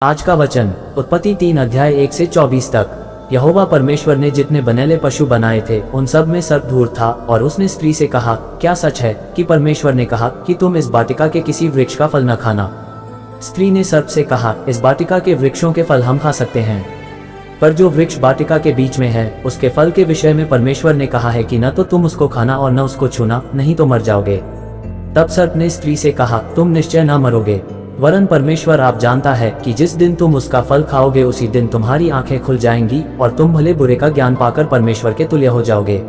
आज का वचन उत्पत्ति 3 अध्याय 1 से 24 तक। यहोवा परमेश्वर ने जितने बनेले पशु बनाए थे उन सब में सर्प धूर्त था, और उसने स्त्री से कहा, क्या सच है कि परमेश्वर ने कहा कि तुम इस वाटिका के किसी वृक्ष का फल न खाना? स्त्री ने सर्प से कहा, इस वाटिका के वृक्षों के फल हम खा सकते हैं, पर जो वृक्ष वाटिका के बीच में है उसके फल के विषय में परमेश्वर ने कहा है कि न तो तुम उसको खाना और न उसको छूना, नहीं तो मर जाओगे। तब सर्प ने स्त्री से कहा, तुम निश्चय न मरोगे, वरन परमेश्वर आप जानता है कि जिस दिन तुम उसका फल खाओगे उसी दिन तुम्हारी आंखें खुल जाएंगी और तुम भले बुरे का ज्ञान पाकर परमेश्वर के तुल्य हो जाओगे।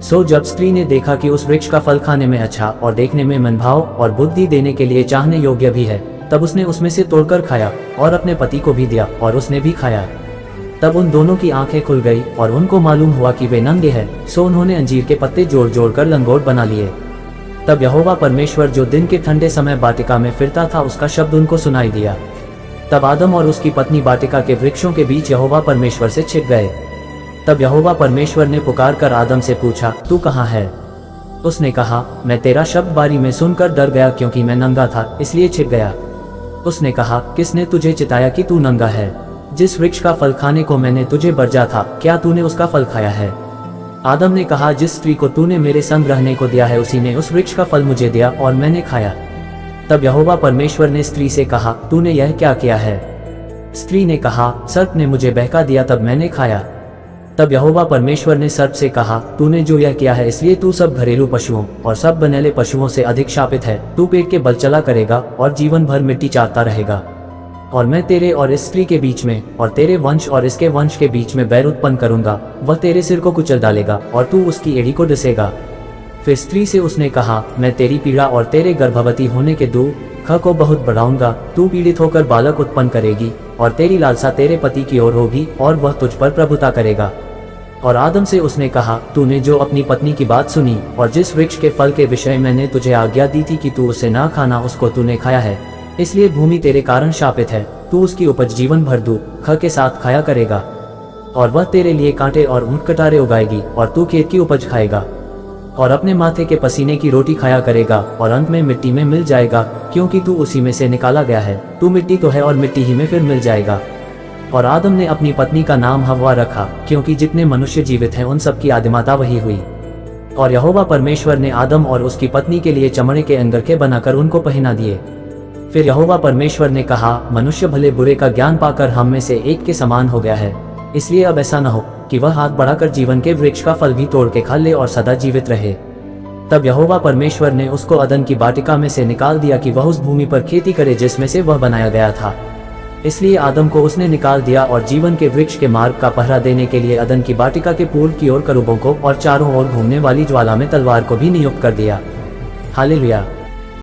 सो जब स्त्री ने देखा कि उस वृक्ष का फल खाने में अच्छा और देखने में मनभाव और बुद्धि देने के लिए चाहने योग्य भी है, तब उसने उसमें से तोड़कर खाया और अपने पति को भी दिया, और उसने भी खाया। तब उन दोनों की आंखें खुल गई और उनको मालूम हुआ कि वे नंगे हैं। सो उन्होंने अंजीर के पत्ते जोड़ जोड़ कर लंगोट बना लिए। तब यहोवा परमेश्वर जो दिन के ठंडे समय वाटिका में फिरता था उसका शब्द उनको सुनाई दिया। तब आदम और उसकी पत्नी वाटिका के वृक्षों के बीच यहोवा परमेश्वर से छिप गए। तब यहोवा परमेश्वर ने पुकार कर आदम से पूछा, तू कहाँ है? उसने कहा, मैं तेरा शब्द बारी में सुनकर डर गया, क्योंकि मैं नंगा था इसलिए छिप गया। उसने कहा, किसने तुझे चिताया कि तू नंगा है? जिस वृक्ष का फल खाने को मैंने तुझे बरजा था, क्या तूने उसका फल खाया है? आदम ने कहा, जिस स्त्री को तूने मेरे संग रहने को दिया है उसी ने उस वृक्ष का फल मुझे दिया और मैंने खाया। तब यहोवा परमेश्वर ने स्त्री से कहा, तूने यह क्या किया है? स्त्री ने कहा, सर्प ने मुझे बहका दिया तब मैंने खाया। तब यहोवा परमेश्वर ने सर्प से कहा, तूने जो यह किया है इसलिए तू सब घरेलू पशुओं और सब बनेले पशुओं से अधिक शापित है। तू पेट के बल चला करेगा और जीवन भर मिट्टी चाटता रहेगा। और मैं तेरे और इस स्त्री के बीच में और तेरे वंश और इसके वंश के बीच में बैर उत्पन्न करूंगा, वह तेरे सिर को कुचल डालेगा और तू उसकी एड़ी को डसेगा। फिर स्त्री से उसने कहा, मैं तेरी पीड़ा और तेरे गर्भवती होने के दुख को बहुत बढ़ाऊंगा। तू पीड़ित होकर बालक उत्पन्न करेगी और तेरी लालसा तेरे पति की ओर होगी और वह तुझ पर प्रभुता करेगा। और आदम से उसने कहा, तूने जो अपनी पत्नी की बात सुनी और जिस वृक्ष के फल के विषय मैंने तुझे आज्ञा दी थी कि तू उसे ना खाना, उसको तूने खाया है, इसलिए भूमि तेरे कारण शापित है। तू उसकी उपज जीवन भर दुख के साथ खाया करेगा, और वह तेरे लिए कांटे और ऊंट कटारे उगाएगी, और तू खेत की उपज खाएगा और अपने माथे के पसीने की रोटी खाया करेगा, और अंत में मिट्टी में मिल जाएगा, क्योंकि तू उसी में से निकाला गया है। तू मिट्टी तो है और मिट्टी ही में फिर मिल जाएगा। और आदम ने अपनी पत्नी का नाम हव्वा रखा, क्योंकि जितने मनुष्य जीवित हैं उन सब की आदिमाता वही हुई। और यहोवा परमेश्वर ने आदम और उसकी पत्नी के लिए चमड़े के अंगरखे बनाकर उनको पहना दिए। फिर यहोवा परमेश्वर ने कहा, मनुष्य भले बुरे का ज्ञान पाकर हम में से एक के समान हो गया है, इसलिए अब ऐसा न हो कि वह हाथ बढ़ाकर जीवन के वृक्ष का फल भी तोड़ के खा ले और सदा जीवित रहे। तब यहोवा परमेश्वर ने उसको अदन की वाटिका में से निकाल दिया कि वह उस भूमि पर खेती करे जिसमें से वह बनाया गया था। इसलिए आदम को उसने निकाल दिया और जीवन के वृक्ष के मार्ग का पहरा देने के लिए अदन की वाटिका के पूर्व की ओर करूबों को और चारों ओर घूमने वाली ज्वाला में तलवार को भी नियुक्त कर दिया। हालेलुया।